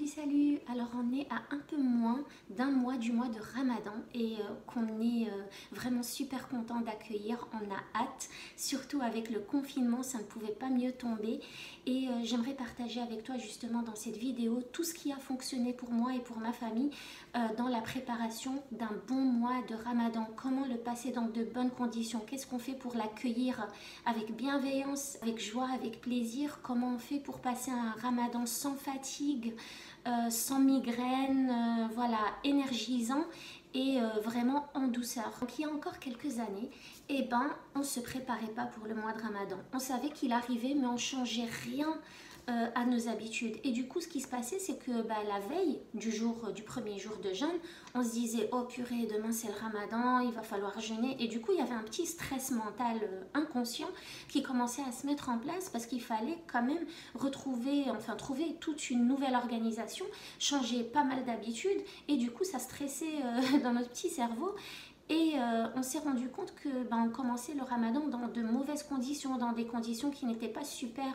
Salut, alors on est à un peu moins d'un mois du mois de Ramadan et qu'on est vraiment super content d'accueillir, on a hâte, surtout avec le confinement, ça ne pouvait pas mieux tomber et j'aimerais partager avec toi justement dans cette vidéo tout ce qui a fonctionné pour moi et pour ma famille dans la préparation d'un bon mois de Ramadan, comment le passer dans de bonnes conditions, qu'est-ce qu'on fait pour l'accueillir avec bienveillance, avec joie, avec plaisir, comment on fait pour passer un Ramadan sans fatigue, sans migraine, voilà, énergisant et vraiment en douceur. Donc il y a encore quelques années, eh ben, on ne se préparait pas pour le mois de Ramadan. On savait qu'il arrivait, mais on ne changeait rien à nos habitudes. Et du coup, ce qui se passait, c'est que la veille du premier jour de jeûne, on se disait, oh purée, demain c'est le Ramadan, il va falloir jeûner. Et du coup, il y avait un petit stress mental inconscient qui commençait à se mettre en place parce qu'il fallait quand même trouver toute une nouvelle organisation, changer pas mal d'habitudes. Et du coup, ça stressait dans notre petit cerveau. Et on s'est rendu compte que on commençait le Ramadan dans de mauvaises conditions, dans des conditions qui n'étaient pas super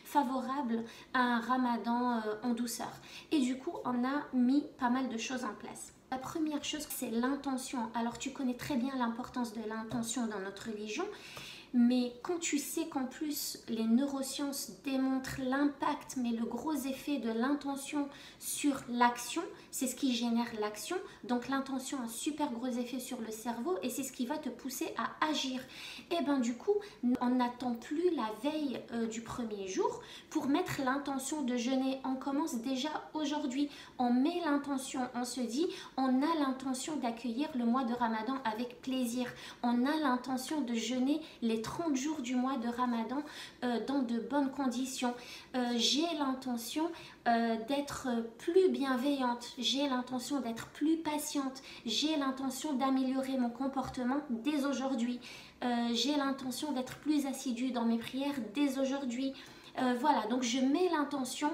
favorables à un Ramadan en douceur. Et du coup, on a mis pas mal de choses en place. La première chose, c'est l'intention. Alors, tu connais très bien l'importance de l'intention dans notre religion. Mais quand tu sais qu'en plus les neurosciences démontrent l'impact, mais le gros effet de l'intention sur l'action, c'est ce qui génère l'action. Donc l'intention a un super gros effet sur le cerveau et c'est ce qui va te pousser à agir. Et bien du coup, on n'attend plus la veille du premier jour pour mettre l'intention de jeûner. On commence déjà aujourd'hui. On met l'intention, on se dit, on a l'intention d'accueillir le mois de Ramadan avec plaisir. On a l'intention de jeûner les 30 jours du mois de Ramadan dans de bonnes conditions. J'ai l'intention d'être plus bienveillante, j'ai l'intention d'être plus patiente, j'ai l'intention d'améliorer mon comportement dès aujourd'hui. J'ai l'intention d'être plus assidue dans mes prières dès aujourd'hui. Voilà, donc je mets l'intention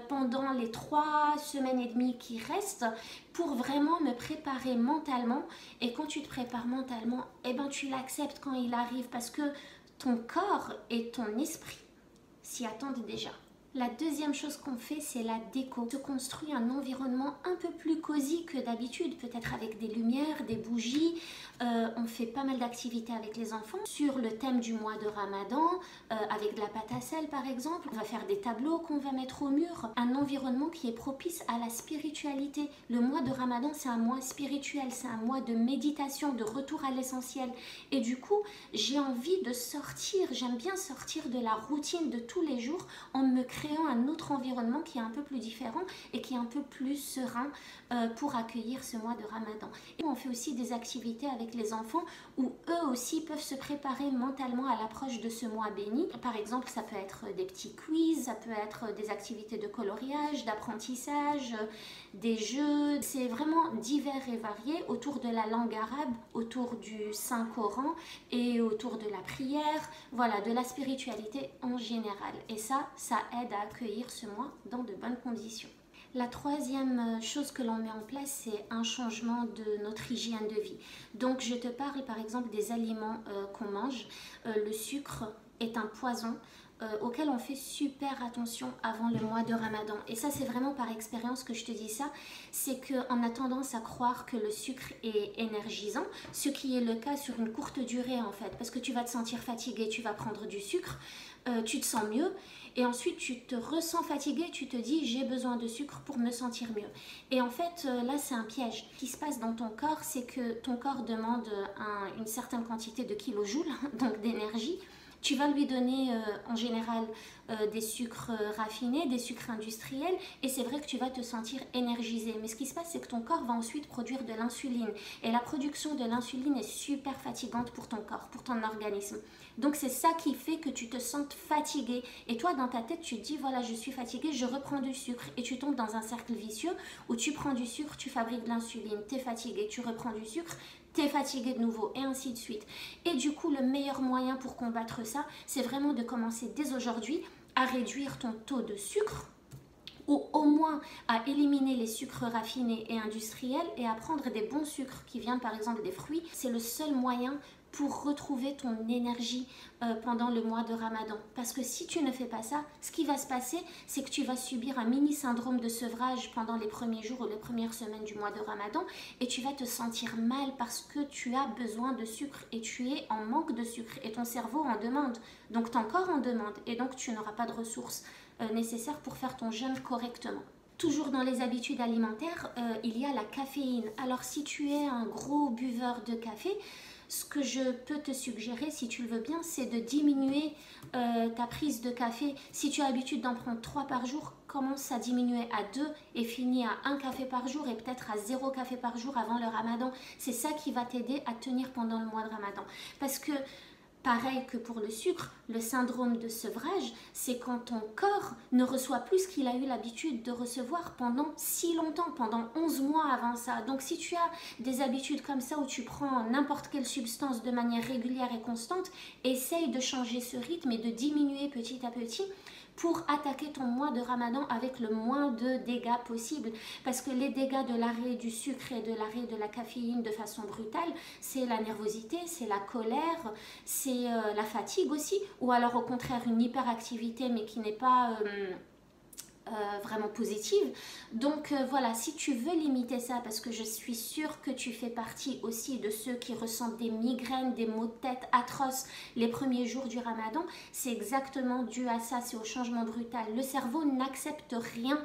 pendant les 3 semaines et demie qui restent pour vraiment me préparer mentalement. Et quand tu te prépares mentalement, eh ben, tu l'acceptes quand il arrive parce que ton corps et ton esprit s'y attendent déjà. La deuxième chose qu'on fait, c'est la déco. On se construit un environnement un peu plus cosy que d'habitude, peut-être avec des lumières, des bougies. On fait pas mal d'activités avec les enfants sur le thème du mois de Ramadan, avec de la pâte à sel par exemple. On va faire des tableaux qu'on va mettre au mur. Un environnement qui est propice à la spiritualité. Le mois de Ramadan, c'est un mois spirituel, c'est un mois de méditation, de retour à l'essentiel. Et du coup, j'ai envie de sortir, j'aime bien sortir de la routine de tous les jours en me créant un autre environnement qui est un peu plus différent et qui est un peu plus serein pour accueillir ce mois de Ramadan. Et on fait aussi des activités avec les enfants où eux aussi peuvent se préparer mentalement à l'approche de ce mois béni. Par exemple, ça peut être des petits quiz, ça peut être des activités de coloriage, d'apprentissage, des jeux. C'est vraiment divers et varié autour de la langue arabe, autour du Saint-Coran et autour de la prière, voilà, de la spiritualité en général. Et ça aide à accueillir ce mois dans de bonnes conditions. La troisième chose que l'on met en place, c'est un changement de notre hygiène de vie. Donc je te parle par exemple des aliments qu'on mange. Le sucre est un poison auquel on fait super attention avant le mois de Ramadan. Et ça, c'est vraiment par expérience que je te dis ça. C'est qu'on a tendance à croire que le sucre est énergisant, ce qui est le cas sur une courte durée en fait. Parce que tu vas te sentir fatigué, tu vas prendre du sucre, tu te sens mieux. Et ensuite, tu te ressens fatigué, tu te dis j'ai besoin de sucre pour me sentir mieux. Et en fait, là, c'est un piège. Ce qui se passe dans ton corps, c'est que ton corps demande une certaine quantité de kilojoules, donc d'énergie. Tu vas lui donner en général des sucres raffinés, des sucres industriels et c'est vrai que tu vas te sentir énergisé. Mais ce qui se passe, c'est que ton corps va ensuite produire de l'insuline et la production de l'insuline est super fatigante pour ton corps, pour ton organisme. Donc c'est ça qui fait que tu te sens fatigué et toi dans ta tête tu te dis voilà je suis fatigué, je reprends du sucre et tu tombes dans un cercle vicieux où tu prends du sucre, tu fabriques de l'insuline, tu es fatigué, tu reprends du sucre, t'es fatigué de nouveau et ainsi de suite. Et du coup, le meilleur moyen pour combattre ça, c'est vraiment de commencer dès aujourd'hui à réduire ton taux de sucre ou au moins à éliminer les sucres raffinés et industriels et à prendre des bons sucres qui viennent par exemple des fruits. C'est le seul moyen pour retrouver ton énergie pendant le mois de Ramadan. Parce que si tu ne fais pas ça, ce qui va se passer, c'est que tu vas subir un mini syndrome de sevrage pendant les premiers jours ou les premières semaines du mois de Ramadan et tu vas te sentir mal parce que tu as besoin de sucre et tu es en manque de sucre et ton cerveau en demande. Donc ton corps en demande et donc tu n'auras pas de ressources nécessaires pour faire ton jeûne correctement. Toujours dans les habitudes alimentaires, il y a la caféine. Alors si tu es un gros buveur de café, ce que je peux te suggérer, si tu le veux bien, c'est de diminuer ta prise de café. Si tu as l'habitude d'en prendre 3 par jour, commence à diminuer à 2 et finis à 1 café par jour et peut-être à 0 café par jour avant le Ramadan. C'est ça qui va t'aider à tenir pendant le mois de Ramadan. Parce que pareil que pour le sucre, le syndrome de sevrage, c'est quand ton corps ne reçoit plus ce qu'il a eu l'habitude de recevoir pendant si longtemps, pendant 11 mois avant ça. Donc si tu as des habitudes comme ça où tu prends n'importe quelle substance de manière régulière et constante, essaye de changer ce rythme et de diminuer petit à petit pour attaquer ton mois de Ramadan avec le moins de dégâts possible. Parce que les dégâts de l'arrêt du sucre et de l'arrêt de la caféine de façon brutale, c'est la nervosité, c'est la colère, c'est la fatigue aussi, ou alors au contraire une hyperactivité mais qui n'est pas vraiment positive. Donc voilà, si tu veux limiter ça, parce que je suis sûre que tu fais partie aussi de ceux qui ressentent des migraines, des maux de tête atroces les premiers jours du Ramadan, c'est exactement dû à ça, c'est au changement brutal. Le cerveau n'accepte rien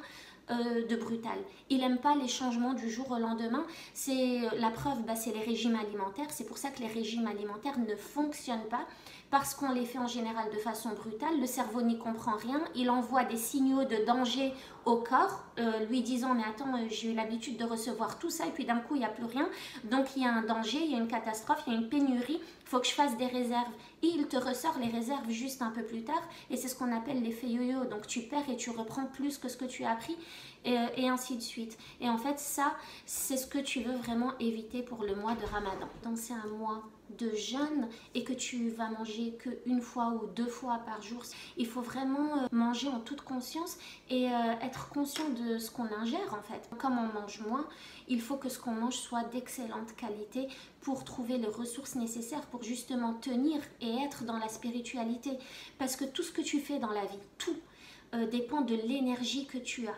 de brutal. Il n'aime pas les changements du jour au lendemain. C'est la preuve, c'est les régimes alimentaires. C'est pour ça que les régimes alimentaires ne fonctionnent pas, parce qu'on les fait en général de façon brutale. Le cerveau n'y comprend rien. Il envoie des signaux de danger au corps, lui disant mais attends, j'ai eu l'habitude de recevoir tout ça et puis d'un coup il n'y a plus rien. Donc il y a un danger, il y a une catastrophe, il y a une pénurie. Il faut que je fasse des réserves. Et il te ressort les réserves juste un peu plus tard. Et c'est ce qu'on appelle l'effet yo-yo. Donc tu perds et tu reprends plus que ce que tu as pris. Et ainsi de suite. Et en fait, ça, c'est ce que tu veux vraiment éviter pour le mois de Ramadan. Donc c'est un mois de jeûne et que tu vas manger qu'une fois ou 2 fois par jour. Il faut vraiment manger en toute conscience et être conscient de ce qu'on ingère en fait. Comme on mange moins, il faut que ce qu'on mange soit d'excellente qualité pour trouver les ressources nécessaires pour justement tenir et être dans la spiritualité. Parce que tout ce que tu fais dans la vie, tout dépend de l'énergie que tu as.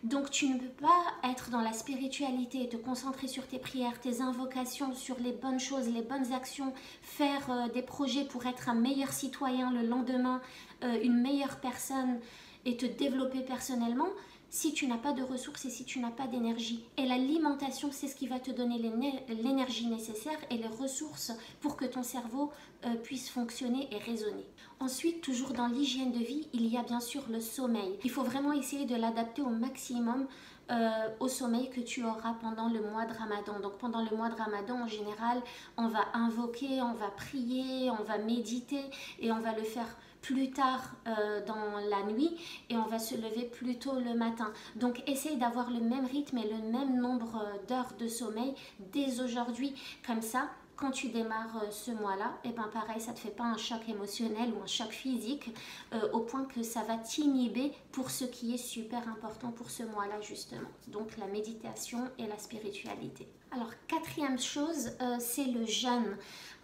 Donc tu ne peux pas être dans la spiritualité, te concentrer sur tes prières, tes invocations, sur les bonnes choses, les bonnes actions, faire des projets pour être un meilleur citoyen le lendemain, une meilleure personne et te développer personnellement si tu n'as pas de ressources et si tu n'as pas d'énergie. Et l'alimentation, c'est ce qui va te donner l'énergie nécessaire et les ressources pour que ton cerveau puisse fonctionner et raisonner. Ensuite, toujours dans l'hygiène de vie, il y a bien sûr le sommeil. Il faut vraiment essayer de l'adapter au maximum au sommeil que tu auras pendant le mois de Ramadan. Donc pendant le mois de Ramadan, en général, on va invoquer, on va prier, on va méditer et on va le faire plus tard dans la nuit et on va se lever plus tôt le matin. Donc essaye d'avoir le même rythme et le même nombre d'heures de sommeil dès aujourd'hui. Comme ça, quand tu démarres ce mois-là, et ben pareil, ça ne te fait pas un choc émotionnel ou un choc physique au point que ça va t'inhiber pour ce qui est super important pour ce mois-là justement. Donc la méditation et la spiritualité. Alors quatrième chose, c'est le jeûne.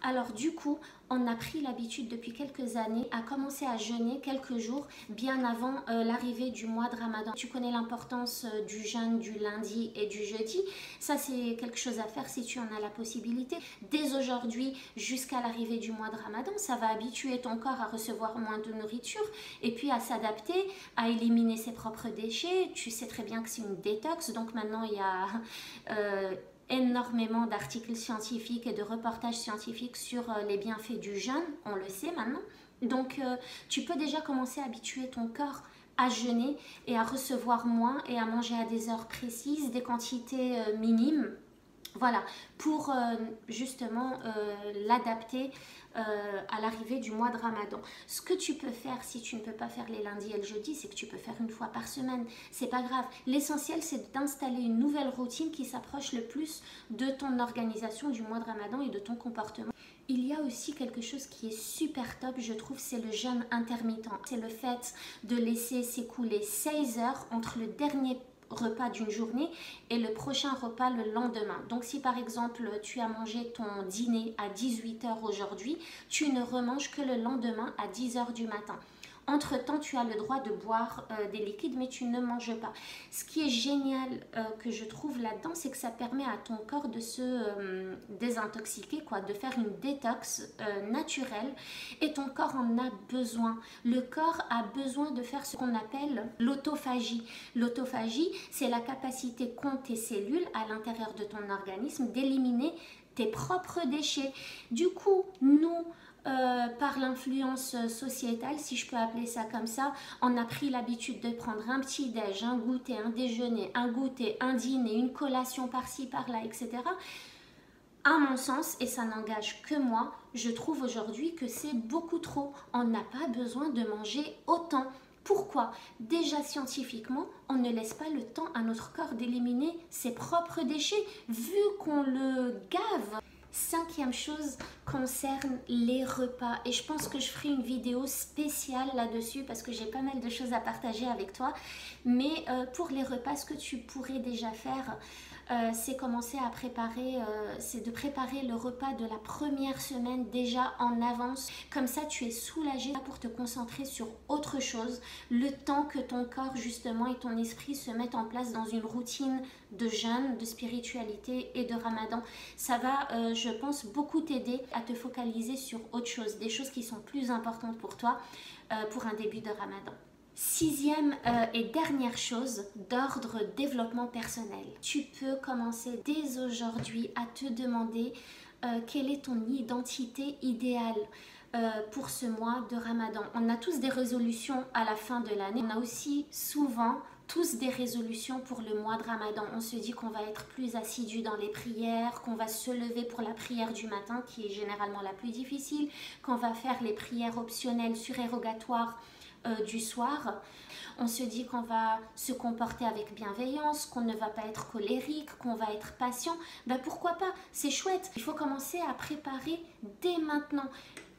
Alors du coup, on a pris l'habitude depuis quelques années à commencer à jeûner quelques jours bien avant l'arrivée du mois de Ramadan. Tu connais l'importance du jeûne du lundi et du jeudi. Ça, c'est quelque chose à faire si tu en as la possibilité. Dès aujourd'hui jusqu'à l'arrivée du mois de Ramadan, ça va habituer ton corps à recevoir moins de nourriture et puis à s'adapter, à éliminer ses propres déchets. Tu sais très bien que c'est une détox, donc maintenant il y a énormément d'articles scientifiques et de reportages scientifiques sur les bienfaits du jeûne, on le sait maintenant. Donc tu peux déjà commencer à habituer ton corps à jeûner et à recevoir moins et à manger à des heures précises, des quantités minimes. Voilà, pour justement l'adapter à l'arrivée du mois de Ramadan. Ce que tu peux faire si tu ne peux pas faire les lundis et le jeudi, c'est que tu peux faire une fois par semaine. C'est pas grave. L'essentiel, c'est d'installer une nouvelle routine qui s'approche le plus de ton organisation du mois de Ramadan et de ton comportement. Il y a aussi quelque chose qui est super top, je trouve, c'est le jeûne intermittent. C'est le fait de laisser s'écouler 16 heures entre le dernier repas d'une journée et le prochain repas le lendemain. Donc si par exemple tu as mangé ton dîner à 18 heures aujourd'hui, tu ne remanges que le lendemain à 10 heures du matin. Entre-temps, tu as le droit de boire des liquides, mais tu ne manges pas. Ce qui est génial que je trouve là-dedans, c'est que ça permet à ton corps de se désintoxiquer, quoi, de faire une détox naturelle. Et ton corps en a besoin. Le corps a besoin de faire ce qu'on appelle l'autophagie. L'autophagie, c'est la capacité qu'ont tes cellules à l'intérieur de ton organisme d'éliminer tes propres déchets. Du coup, nous... par l'influence sociétale, si je peux appeler ça comme ça, on a pris l'habitude de prendre un petit déj, un goûter, un déjeuner, un goûter, un dîner, une collation par-ci, par-là, etc. À mon sens, et ça n'engage que moi, je trouve aujourd'hui que c'est beaucoup trop. On n'a pas besoin de manger autant. Pourquoi? Déjà scientifiquement, on ne laisse pas le temps à notre corps d'éliminer ses propres déchets, vu qu'on le gave. Cinquième chose concerne les repas et je pense que je ferai une vidéo spéciale là-dessus parce que j'ai pas mal de choses à partager avec toi. Mais pour les repas, ce que tu pourrais déjà faire, c'est commencer à préparer, c'est de préparer le repas de la première semaine déjà en avance. Comme ça, tu es soulagé pour te concentrer sur autre chose, le temps que ton corps justement et ton esprit se mettent en place dans une routine de jeûne, de spiritualité et de ramadan. Ça va, je pense, beaucoup t'aider à te focaliser sur autre chose, des choses qui sont plus importantes pour toi pour un début de ramadan. Sixième et dernière chose, d'ordre développement personnel. Tu peux commencer dès aujourd'hui à te demander quelle est ton identité idéale pour ce mois de Ramadan. On a tous des résolutions à la fin de l'année. On a aussi souvent tous des résolutions pour le mois de Ramadan. On se dit qu'on va être plus assidu dans les prières, qu'on va se lever pour la prière du matin qui est généralement la plus difficile, qu'on va faire les prières optionnelles surérogatoires du soir. On se dit qu'on va se comporter avec bienveillance, qu'on ne va pas être colérique, qu'on va être patient. Ben pourquoi pas? C'est chouette. Il faut commencer à préparer dès maintenant.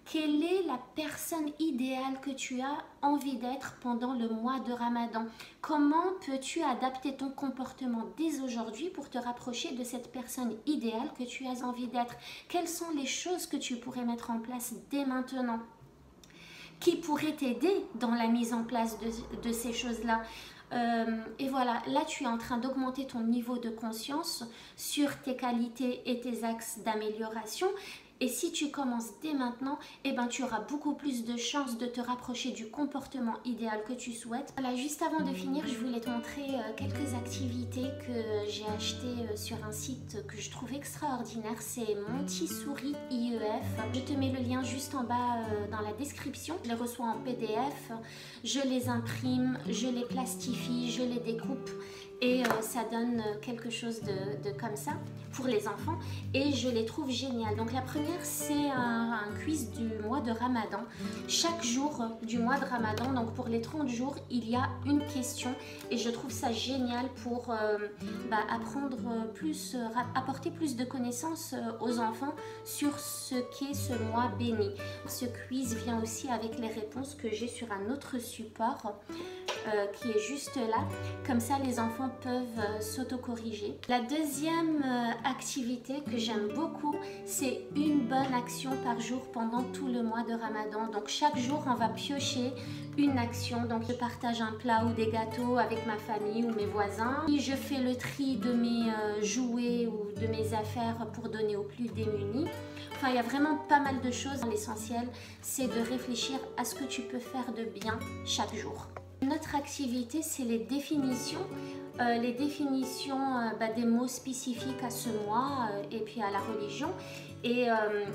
Quelle est la personne idéale que tu as envie d'être pendant le mois de Ramadan? Comment peux-tu adapter ton comportement dès aujourd'hui pour te rapprocher de cette personne idéale que tu as envie d'être? Quelles sont les choses que tu pourrais mettre en place dès maintenant? Qui pourrait t'aider dans la mise en place de ces choses-là. Et voilà, là tu es en train d'augmenter ton niveau de conscience sur tes qualités et tes axes d'amélioration. Et si tu commences dès maintenant, eh ben, tu auras beaucoup plus de chances de te rapprocher du comportement idéal que tu souhaites. Voilà, juste avant de finir, je voulais te montrer quelques activités que j'ai achetées sur un site que je trouve extraordinaire. C'est Montessori IEF. Je te mets le lien juste en bas dans la description. Je les reçois en PDF, je les imprime, je les plastifie, je les découpe. Et ça donne quelque chose de comme ça pour les enfants et je les trouve géniales. Donc la première, c'est un quiz du mois de Ramadan. Chaque jour du mois de Ramadan, donc pour les 30 jours, il y a une question et je trouve ça génial pour apporter plus de connaissances aux enfants sur ce qu'est ce mois béni. Ce quiz vient aussi avec les réponses que j'ai sur un autre support qui est juste là. Comme ça, les enfants peuvent s'auto-corriger. La deuxième activité que j'aime beaucoup, c'est une bonne action par jour pendant tout le mois de Ramadan. Donc chaque jour, on va piocher une action. Donc je partage un plat ou des gâteaux avec ma famille ou mes voisins. Je fais le tri de mes jouets ou de mes affaires pour donner aux plus démunis. Enfin, il y a vraiment pas mal de choses. L'essentiel, c'est de réfléchir à ce que tu peux faire de bien chaque jour. Une autre activité, c'est les définitions. Des mots spécifiques à ce mois et puis à la religion. Et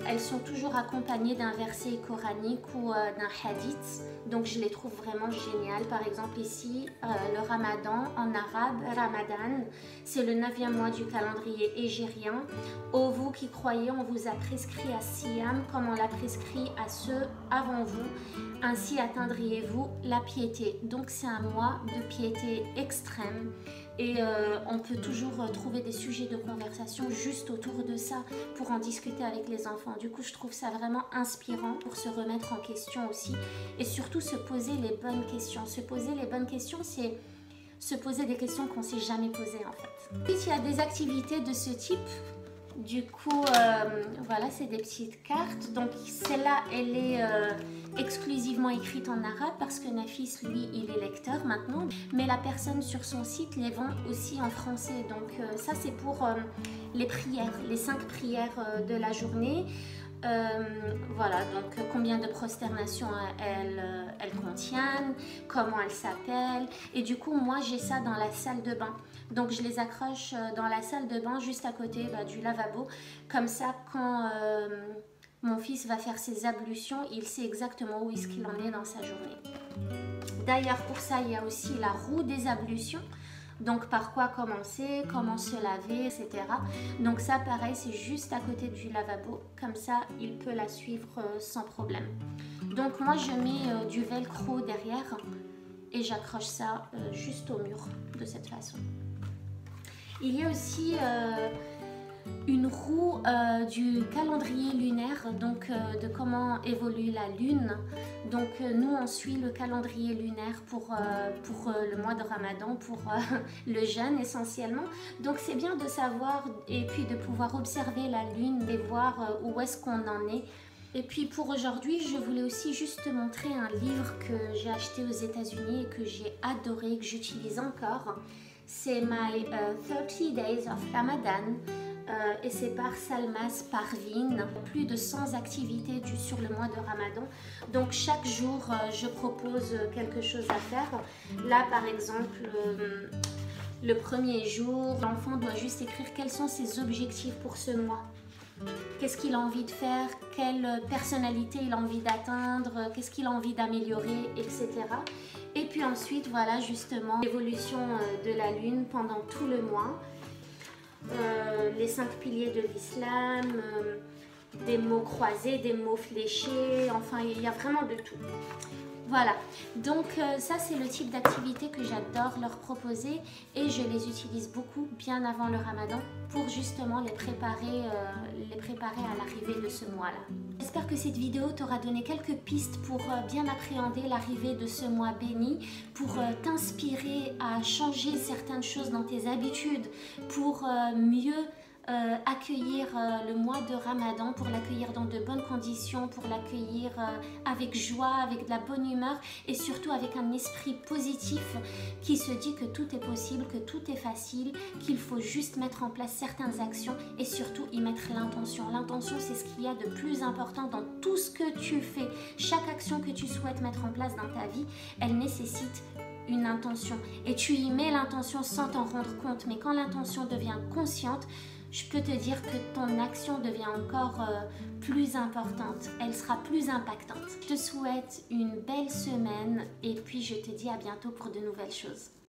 elles sont toujours accompagnées d'un verset coranique ou d'un hadith. Donc je les trouve vraiment géniales. Par exemple ici, le Ramadan, en arabe, Ramadan, c'est le 9e mois du calendrier hégérien. Ô vous qui croyez, on vous a prescrit à Siyam comme on l'a prescrit à ceux avant vous. Ainsi atteindriez-vous la piété. Donc c'est un mois de piété extrême. Et on peut toujours trouver des sujets de conversation juste autour de ça pour en discuter avec les enfants. Du coup, je trouve ça vraiment inspirant pour se remettre en question aussi et surtout se poser les bonnes questions. Se poser les bonnes questions, c'est se poser des questions qu'on ne s'est jamais posées en fait. Ensuite, il y a des activités de ce type. Du coup, voilà, c'est des petites cartes. Donc celle-là, elle est exclusivement écrite en arabe parce que Nafis, lui, il est lecteur maintenant. Mais la personne sur son site les vend aussi en français. Donc ça, c'est pour les prières, les 5 prières de la journée. Voilà, donc combien de prosternations elles contiennent, comment elles s'appellent. Et du coup, moi, j'ai ça dans la salle de bain. Donc, je les accroche dans la salle de bain, juste à côté du lavabo. Comme ça, quand mon fils va faire ses ablutions, il sait exactement où est-ce qu'il en est dans sa journée. D'ailleurs, pour ça, il y a aussi la roue des ablutions. Donc par quoi commencer, comment se laver, etc. Donc ça pareil, c'est juste à côté du lavabo, comme ça il peut la suivre sans problème. Donc moi je mets du velcro derrière et j'accroche ça juste au mur de cette façon. Il y a aussi une roue du calendrier lunaire, donc de comment évolue la lune. Donc nous on suit le calendrier lunaire pour le mois de Ramadan, pour le jeûne essentiellement. Donc c'est bien de savoir et puis de pouvoir observer la lune et voir où est-ce qu'on en est. Et puis pour aujourd'hui, je voulais aussi juste te montrer un livre que j'ai acheté aux États-Unis et que j'ai adoré, que j'utilise encore. C'est My 30 Days of Ramadan. Et c'est par Salmas Parveen. Plus de 100 activités sur le mois de Ramadan. Donc chaque jour, je propose quelque chose à faire. Là, par exemple, le premier jour, l'enfant doit juste écrire quels sont ses objectifs pour ce mois. Qu'est-ce qu'il a envie de faire, quelle personnalité il a envie d'atteindre, qu'est-ce qu'il a envie d'améliorer, etc. Et puis ensuite, voilà justement l'évolution de la lune pendant tout le mois. Les 5 piliers de l'islam, des mots croisés, des mots fléchés, enfin il y a vraiment de tout. Voilà, donc ça c'est le type d'activité que j'adore leur proposer et je les utilise beaucoup bien avant le Ramadan pour justement les préparer à l'arrivée de ce mois-là. J'espère que cette vidéo t'aura donné quelques pistes pour bien appréhender l'arrivée de ce mois béni, pour t'inspirer à changer certaines choses dans tes habitudes, pour mieux accueillir le mois de Ramadan, pour l'accueillir dans de bonnes conditions, pour l'accueillir avec joie, avec de la bonne humeur et surtout avec un esprit positif qui se dit que tout est possible, que tout est facile, qu'il faut juste mettre en place certaines actions et surtout y mettre l'intention. L'intention, c'est ce qu'il y a de plus important dans tout ce que tu fais. Chaque action que tu souhaites mettre en place dans ta vie, elle nécessite une intention et tu y mets l'intention sans t'en rendre compte, mais quand l'intention devient consciente, je peux te dire que ton action devient encore plus importante, elle sera plus impactante. Je te souhaite une belle semaine et puis je te dis à bientôt pour de nouvelles choses.